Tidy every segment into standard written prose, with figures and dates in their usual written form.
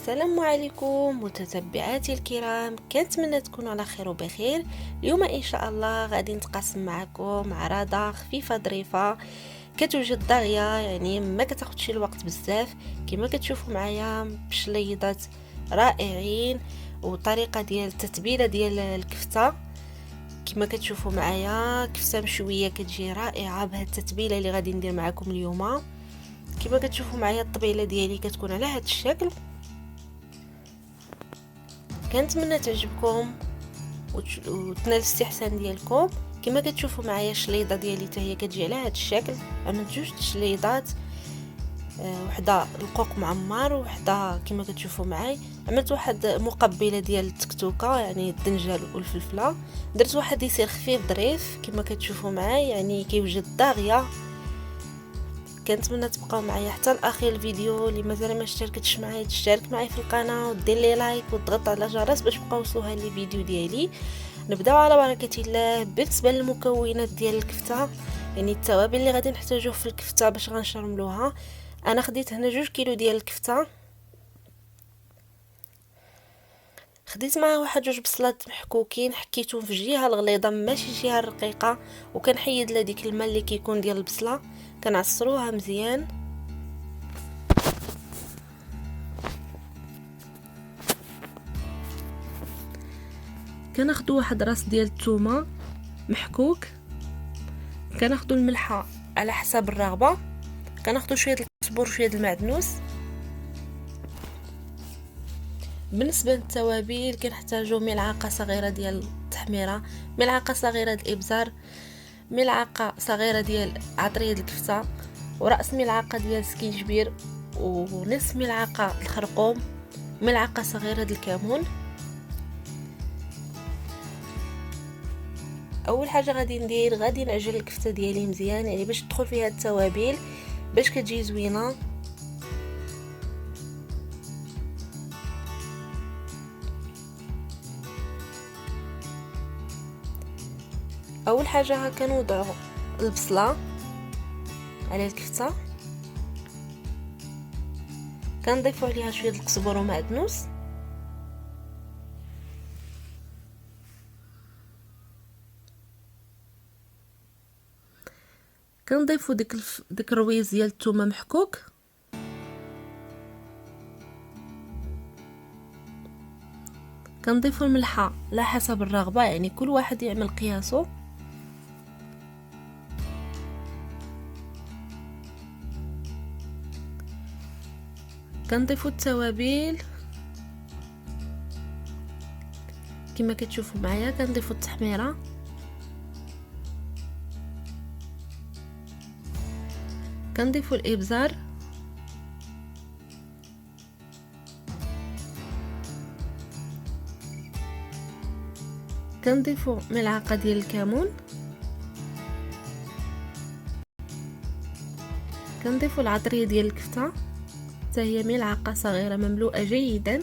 السلام عليكم متتبعاتي الكرام، كنتمنى تكونوا على خير وبخير. اليوم ان شاء الله غادي نتقاسم معكم عراضه خفيفه ظريفه كتوجد داغيه، يعني ما كتاخذش الوقت بزاف. كما كتشوفوا معايا بشليضات رائعين وطريقه ديال التتبيله ديال الكفته. كما كتشوفوا معايا كفته مشويه كتجي رائعه بهذه التتبيله اللي غادي ندير معكم اليوم. كما كتشوفوا معايا الطبيله ديالي كتكون على هذا الشكل. كنتمنى تعجبكم وتنال الاستحسان ديالكم. كما كتشوفوا معايا الشليضه ديالي حتى هي كتجي على هذا الشكل. عملت جوج شليضات، وحده القوق معمر وحده كما كتشوفوا معايا عملت واحد مقبله ديال التكتوكه، يعني الدنجه والفلفله. درت واحد يسير خفيف ظريف كما كتشوفوا معايا، يعني كيوجد داغيه. كنتمنى تبقاو معايا حتى لاخر الفيديو. اللي مازال ما اشتركتش معايا تشترك معايا في القناه ودير لي لايك وتضغط على الجرس باش تبقاو توصلوها لي فيديو ديالي. نبداو على بركه الله. بالنسبه للمكونات ديال الكفته، يعني التوابل اللي غادي نحتاجوه في الكفته باش غنشرملوها، انا خديت هنا 2 كيلو ديال الكفته. خديت معاه واحد 2 بصلات محكوكين، حكيتهم في الجهه الغليظه ماشي الجهه الرقيقه، وكنحيد لها ديك الماء اللي كيكون ديال البصله، كنعصروها مزيان. كناخدو واحد راس ديال الثومه محكوك، كناخدو الملحه على حسب الرغبه، كناخدو شويه الكزبر وشويه المعدنوس. بالنسبه للتوابل كنحتاجو ملعقه صغيره ديال التحميره، ملعقه صغيره ديال الابزار، ملعقه صغيره ديال عطريه الكفته، وراس ملعقه ديال سكينجبير، ونصف ملعقه الخرقوم، ملعقه صغيره ديال الكمون. اول حاجه غادي نعجن الكفته ديالي مزيان، يعني باش تدخل فيها التوابل باش كتجي زوينه. اول حاجه كنوضعوا البصله على الكفته، كنضيفوا عليها شويه القزبر ومعدنوس، كنضيفوا ديك الرويز ديال الثومه محكوك، كنضيفوا الملحه على حسب الرغبه، يعني كل واحد يعمل قياسه. كنضيفوا التوابل كما كتشوفوا معايا، كنضيفوا التحميره، كنضيفوا الابزار، كنضيفوا ملعقه ديال الكمون، كنضيفوا العطريه ديال الكفته حتى هي ملعقه صغيره مملوءه جيدا،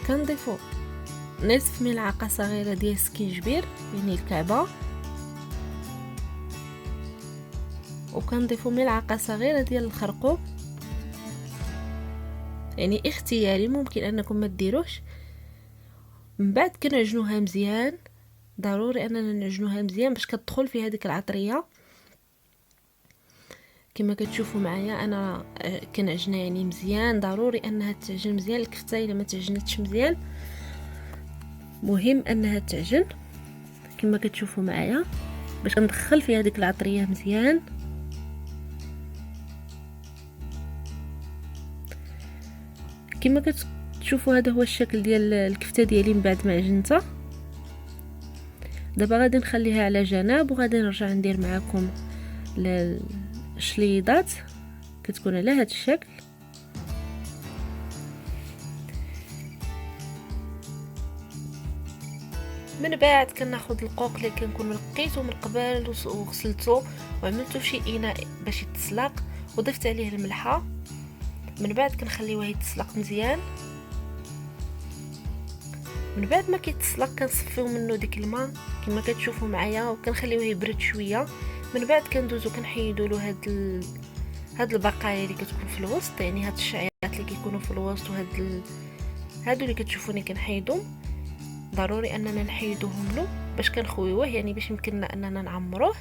كنضيفوا نصف ملعقه صغيره ديال سكينجبير يعني الكعبه، وكنضيفوا ملعقه صغيره ديال الخرقوم، يعني اختياري، ممكن انكم ما ديروش. من بعد كنعجنوها مزيان، ضروري اننا نعجنوها مزيان باش كتدخل في هذيك العطريه. كما كتشوفوا معايا انا كنعجنها يعني مزيان، ضروري انها تعجن مزيان. الكفته الا ما تعجنتش مزيان مهم انها تعجن كما كتشوفوا معايا باش ندخل في هذيك العطريه مزيان. كما كتشوفوا هذا هو الشكل ديال الكفته ديالي من بعد ما عجنتها. دابا غادي نخليها على جنب وغادي نرجع ندير معكم الشليضات كتكون على هذا الشكل. من بعد كناخذ القوق اللي كنكون نقيته من قبل وغسلته وعملته في شي اناء باش يتسلق، وضفت عليه الملحه. من بعد كنخليوه يتسلق مزيان. من بعد ما كيتسلق كنصفيو منه ديك الماء كما كتشوفوا معايا وكنخليوه يبرد شويه. من بعد كندوزو كنحيدوا له هاد البقايا اللي كتكون في الوسط، يعني هاد الشعيرات اللي كيكونوا في الوسط هادو اللي كتشوفوني كنحيدهم. ضروري اننا نحيدوهم له باش كنخويوه، يعني باش يمكننا اننا نعمروه.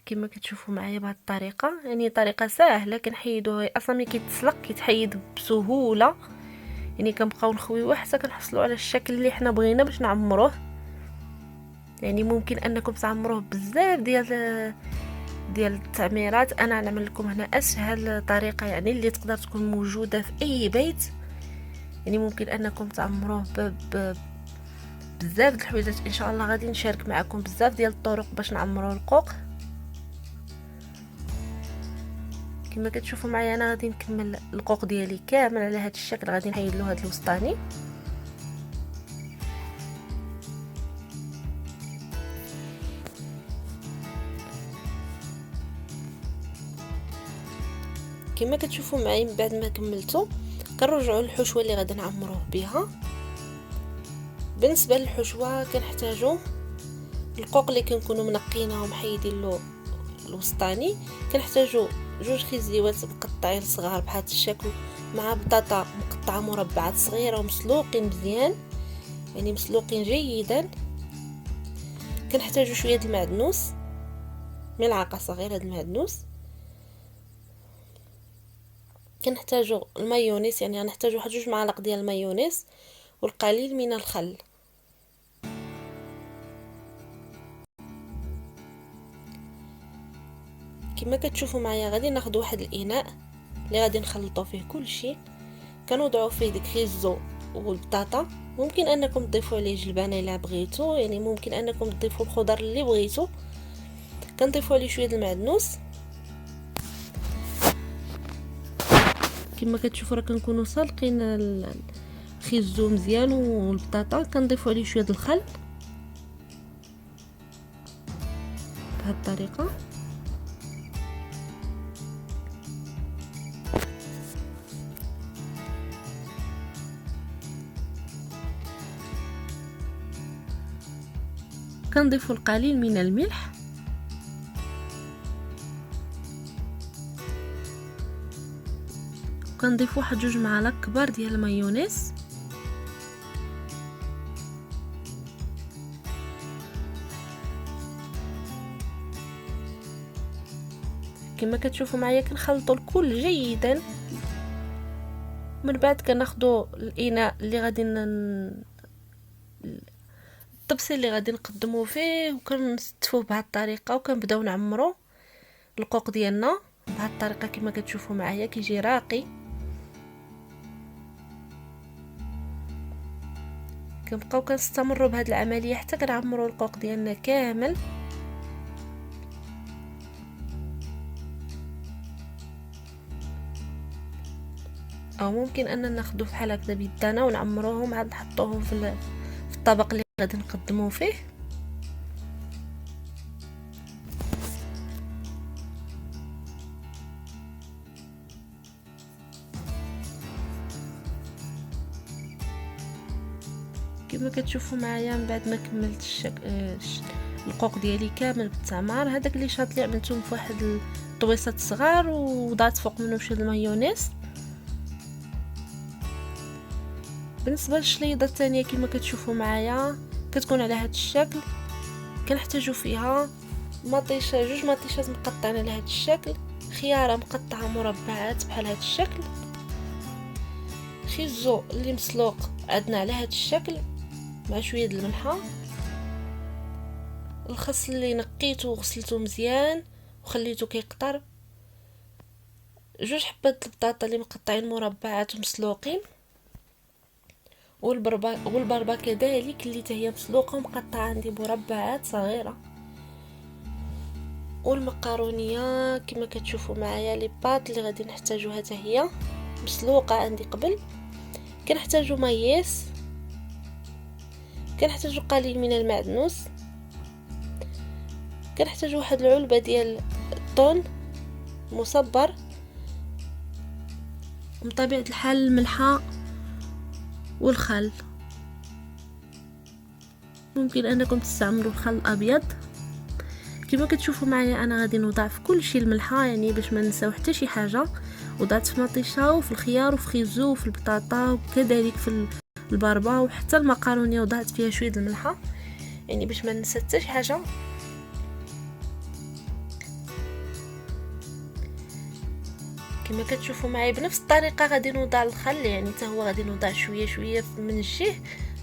كما كتشوفوا معايا بهذه الطريقه، يعني طريقه سهله كنحيدوه اصلا ملي كيتسلق كيتحيد بسهوله، يعني كنبقاو نخويوه حتى كنحصلوا على الشكل اللي حنا بغينا باش نعمروه. يعني ممكن انكم تعمروه بزاف ديال التعميرات. انا نعمل لكم هنا اسهل طريقه يعني اللي تقدر تكون موجوده في اي بيت. يعني ممكن انكم تعمروه بزاف د الحويجات. ان شاء الله غادي نشارك معكم بزاف ديال الطرق باش نعمروا القوق. كما كتشوفوا معايا انا غادي نكمل القوق ديالي كامل على هذا الشكل. غادي نحيد له هذا الوسطاني. كما كتشوفوا معايا من بعد ما كملته كنرجعوا للحشوه اللي غادي نعمروه بها. بالنسبه للحشوه كنحتاجوا القوق اللي كنكونوا منقيناه ومحيدين له الوسطاني. كنحتاجوا 2 خيزيوات مقطعين صغار بهذا الشكل مع بطاطا مقطعه مربعات صغيره ومسلوقين مزيان، يعني مسلوقين جيدا. كنحتاجوا شويه المعدنوس، ملعقه صغيره د المعدنوس. كنحتاجوا المايونيز، يعني غنحتاجوا 2 معالق ديال المايونيز والقليل من الخل. كما كتشوفوا معايا غادي ناخذ واحد الاناء اللي غادي نخلطوا فيه كل شيء. كنوضعوا فيه ديك خيزو والبطاطا. ممكن انكم تضيفوا عليه جلبانه الا بغيتو، يعني ممكن انكم تضيفوا الخضر اللي بغيتو. كنضيفوا عليه شويه المعدنوس. كما كتشوفوا راه كنكونوا سالقين الخيزو مزيان والبطاطا. كنضيفوا عليه شويه الخل بهذه الطريقه. كنضيفوا القليل من الملح. كنضيفوا 2 معالق كبار ديال المايونيز. كما كتشوفوا معايا كنخلطوا الكل جيدا. من بعد كناخذوا الاناء اللي غادي الطبسي اللي غادي نقدموه فيه وكنستفوه بهذه الطريقه وكنبداو نعمروا القوق ديالنا بهذه الطريقه. كما كتشوفوا معايا كيجي راقي. كنبقاو كنستمروا بهذه العمليه حتى كنعمروا القوق ديالنا كامل. او ممكن اننا ناخذوا بحال هكذا بيدنا ونعمروهم عاد نحطوهم في الطبق اللي غادي نقدموه فيه. كما كتشوفوا معايا من بعد ما كملت القوق ديالي كامل بالتعمار، هذاك اللي شاط اللي عملتهم في واحد الطويصات صغار ووضعت فوق منه شويه المايونيز. بالنسبه للشليضه الثانيه كما كتشوفوا معايا كتكون على هذا الشكل. كنحتاجوا فيها مطيشه، 2 مطيشات مقطعين على هذا الشكل، خياره مقطعه مربعات بحال هذا الشكل، خيزو اللي مسلوق عندنا على هذا الشكل مع شويه د الملحه، الخس اللي نقيته وغسلته مزيان وخليته كيقطر، 2 حبات البطاطا اللي مقطعين مربعات ومسلوقين، والبربه كذلك اللي هي مسلوقه ومقطعه عندي مربعات صغيره، والمقارونيه كما كتشوفوا معايا لي باط اللي غادي نحتاجوها حتى هي مسلوقه عندي قبل. كنحتاجو مايس، كنحتاجو قليل من المعدنوس، كنحتاجو واحد العلبه ديال الطون مصبر، وبطبيعة الحال الملحة والخل. ممكن انكم تستعملوا الخل الابيض. كما كتشوفوا معايا انا غادي نوضع في كل شيء الملحه، يعني باش ما ننساو حتى شي حاجه. وضعت في مطيشه وفي الخيار وفي خيزو وفي البطاطا وكذلك في الباربه وحتى المقارونيه وضعت فيها شويه الملحه، يعني باش ما ننسى حتى شي حاجه. كما كتشوفوا معايا بنفس الطريقه غادي نوضع الخل، يعني حتى هو غادي نوضع شويه شويه من الجهه،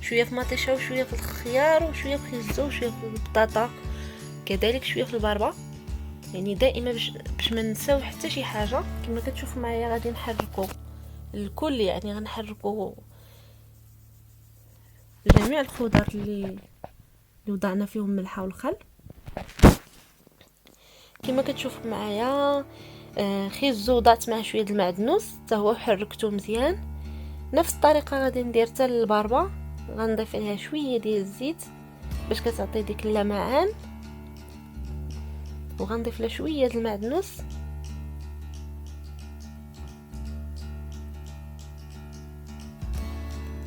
شويه في مطيشه وشويه في الخيار وشويه في خيزو وشويه في البطاطا كذلك شويه في الباربه، يعني دائما باش ما نساو حتى شي حاجه. كما كتشوفوا معايا غادي نحركو الكل، يعني غنحركو جميع الخضر اللي وضعنا فيهم الملحه والخل. كما كتشوفوا معايا خيزو وضعت معاه شويه المعدنوس حتى هو حركته مزيان. نفس الطريقه غادي ندير حتى الباربه، غنضيف عليها شويه ديال الزيت باش كتعطي ديك اللمعان، وغنضيف لها شويه د المعدنوس.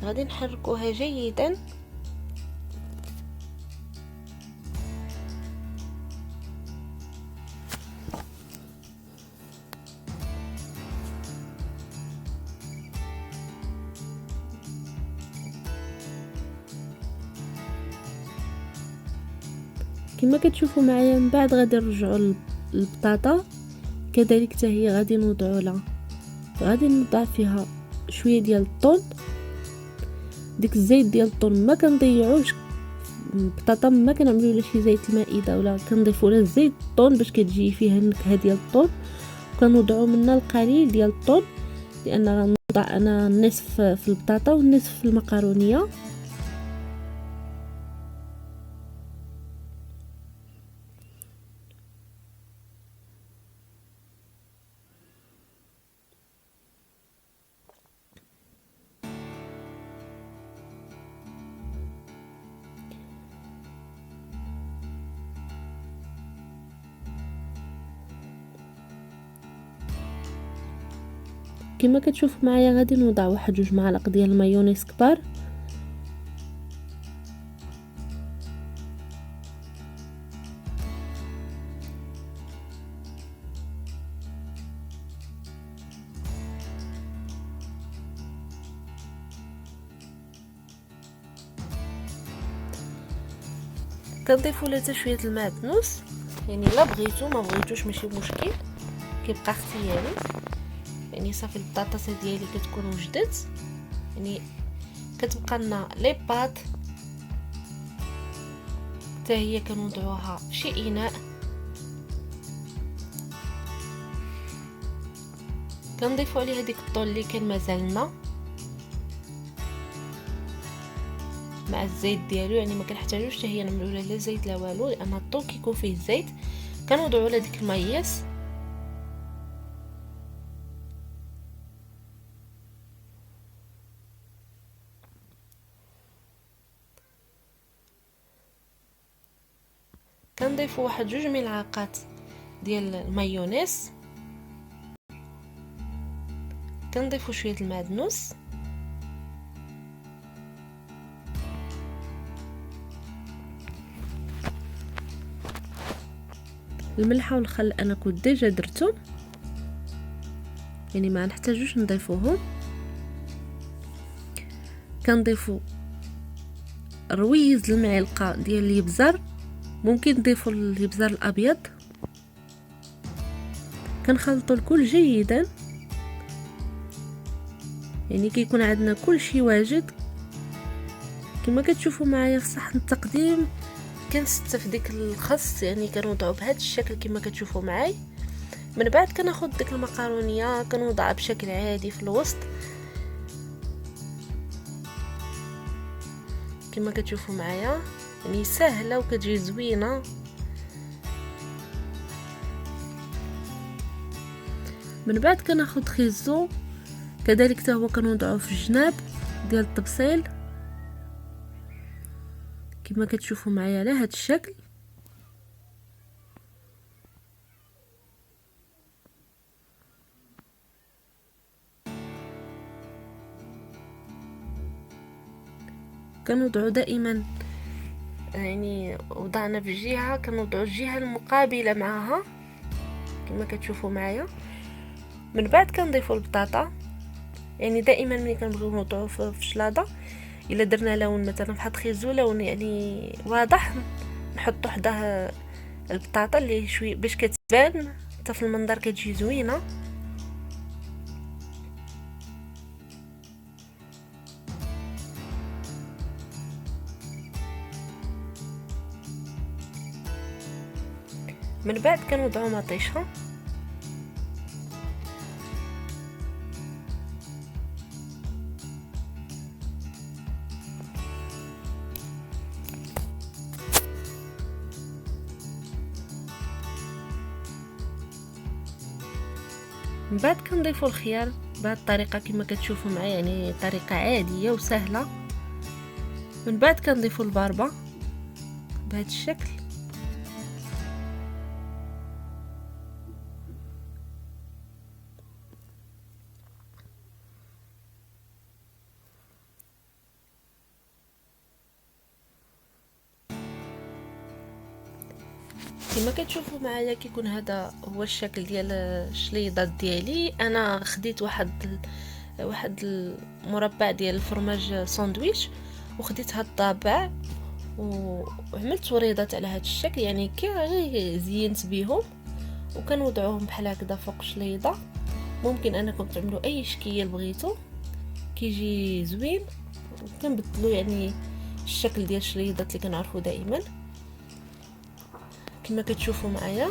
غادي نحركوها جيدا. كما كتشوفوا معايا من بعد غادي نرجعوا البطاطا كذلك حتى هي غادي نوضعوا لها، غادي نوضع فيها شويه ديال الطون. ديك الزيت ديال الطون ما كنضيعوش، البطاطا ما كنعملوا لها شي زيت المائده ولا كنضيفوا لها زيت الطون باش كتجي فيها النكهه ديال الطون، وكنوضعوا منها القليل ديال الطون لان غنوضع انا النصف في البطاطا والنصف في المقارونيه. كما كتشوفوا معايا غادي نوضع واحد 2 معالق ديال المايونيز كبار. كنضيفوا لها حتى شويه المعدنوس، يعني لا بغيتو ما بغيتوش ماشي مشكل، كيبقى اختياري. يعني صافي البطاطا ديالي كتكون وجدت، يعني كتبقى لنا لي بات حتى هي كنوضعوها في شي اناء. كنضيفوا عليها ديك الطول اللي كان مازال لنا مع الزيت ديالو، يعني ما كنحتاجوش حتى هي نعملوا لها لا زيت لا والو، لان الطول كيكون فيه الزيت. كنوضعوا على ديك المايس كنضيفوا واحد 2 ملعقات ديال المايونيز، كنضيفوا شويه المعدنوس، الملحه والخل انا كنت ديجا درتهم، يعني ما نحتاجوش نضيفوهم. كنضيفوا رويز المعلقه ديال الابزار، ممكن نضيفوا الابزار الابيض. كنخلطوا الكل جيدا، يعني كيكون عندنا كل شيء واجد. كما كتشوفوا معايا في صحن التقديم كنستف ديك الخس، يعني كنوضعوا بهذا الشكل كما كتشوفوا معايا. من بعد كناخذ ديك المقارونيه كنوضعها بشكل عادي في الوسط كما كتشوفوا معايا، يعني سهله وكتجي زوينه. من بعد كناخذ خيزو كذلك حتى هو كنوضعوه في الجناب ديال الطبسيل كما كتشوفوا معايا على هذا الشكل. كنوضعو دائما يعني وضعنا في جهة، كنوضعو الجهة المقابلة معها كما كتشوفوا معايا. من بعد كنضيفوا البطاطا، يعني دائما ملي كنبغيو نوضعو في شلاضه الا درنا لون مثلا بحال خيزو لون يعني واضح، نحطو حداه البطاطا اللي شويه باش كتبان حتى في المنظر كتجي زوينه. من بعد كنوضعو مطيشه، من بعد كنضيفوا الخيار بهذه الطريقه كما كتشوفوا معايا، يعني طريقه عاديه وسهله. من بعد كنضيفوا الباربه بهذا الشكل. كما كتشوفوا معايا كيكون هذا هو الشكل ديال الشليضات ديالي. انا خديت واحد المربع ديال الفرماج ساندويتش وخديت هاد الطابع وعملت وريضات على هذا الشكل، يعني كي زينت بيهم وكنوضعوهم بحال هكذا فوق شليضه. ممكن انكم تعملوا اي شكل بغيتو كيجي زوين، وكنبدلوا يعني الشكل ديال الشليضات اللي كنعرفوا دائما كما كتشوفوا معايا.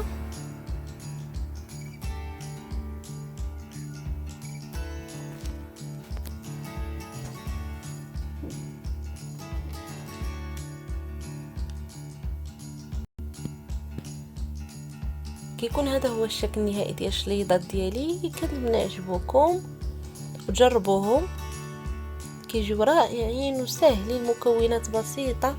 كيكون هذا هو الشكل النهائي ديال الشليضات ديالي. كنتمنى يعجبوكم وجربوهم، كيجيو رائعين وساهلين، مكونات بسيطه.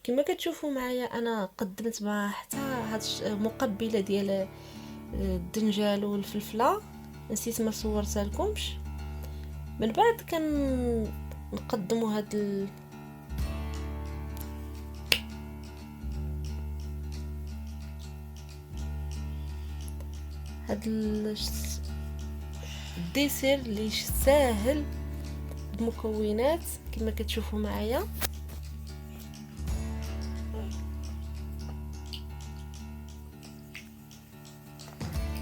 كما كتشوفوا معايا انا قدمت مع حتى هاد مقبله ديال الدنجال والفلفله، نسيت ما صورتها لكمش. من بعد نقدموا هاد الديسير اللي ساهل بمكونات كما كتشوفوا معايا.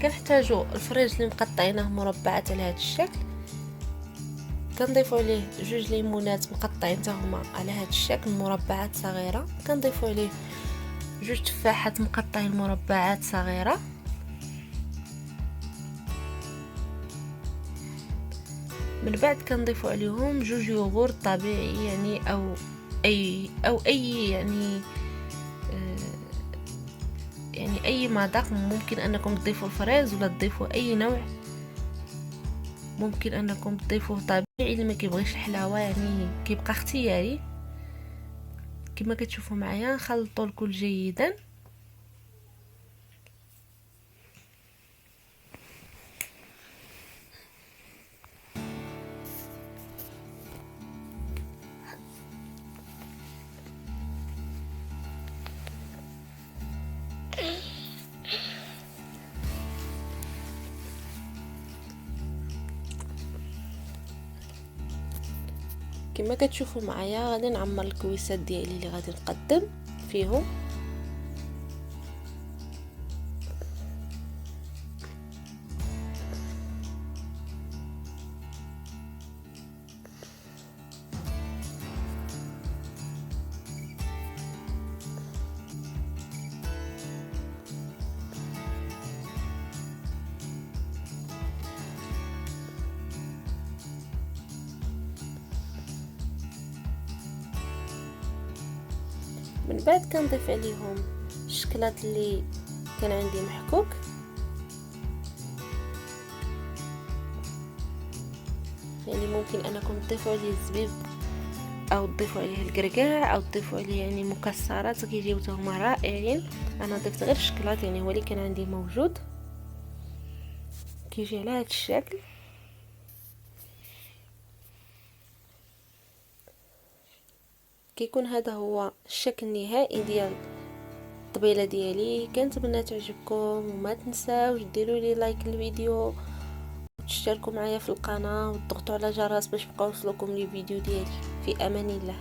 كنحتاجوا الفريج اللي مقطعينه مربعات على هذا الشكل، كنضيفوا عليه 2 ليمونات مقطعين حتى هما على هذا الشكل مربعات صغيره، كنضيفوا عليه 2 تفاحات مقطعين مربعات صغيره. من بعد كنضيفوا عليهم 2 يوغورت طبيعي يعني او اي يعني اي مذاق. ممكن انكم تضيفوا الفريز ولا تضيفوا اي نوع، ممكن انكم تضيفوه طبيعي اللي ما كيبغيش الحلاوه، يعني كيبقى اختياري. كما كتشوفوا معايا نخلطوا الكل جيدا. كما كتشوفوا معايا غادي نعمر الكويسات ديالي اللي غادي نقدم فيهم. من بعد كنضيف عليهم الشكلاط اللي كان عندي محكوك. يعني ممكن انكم تضيفوا عليه الزبيب او تضيفوا عليه الكركاع او تضيفوا عليه يعني مكسرات كيجيو هما رائعين. انا ضفت غير الشكلاط يعني هو اللي كان عندي موجود، كيجي على هذا الشكل. كيكون هذا هو الشكل النهائي ديال الطبيله ديالي. كنتمنى تعجبكم، وما تنساوش ديروا لي لايك للفيديو وتشتركوا معايا في القناه وتضغطوا على الجرس باش يبقاو يوصلوكم لي فيديو ديالي. في امان الله.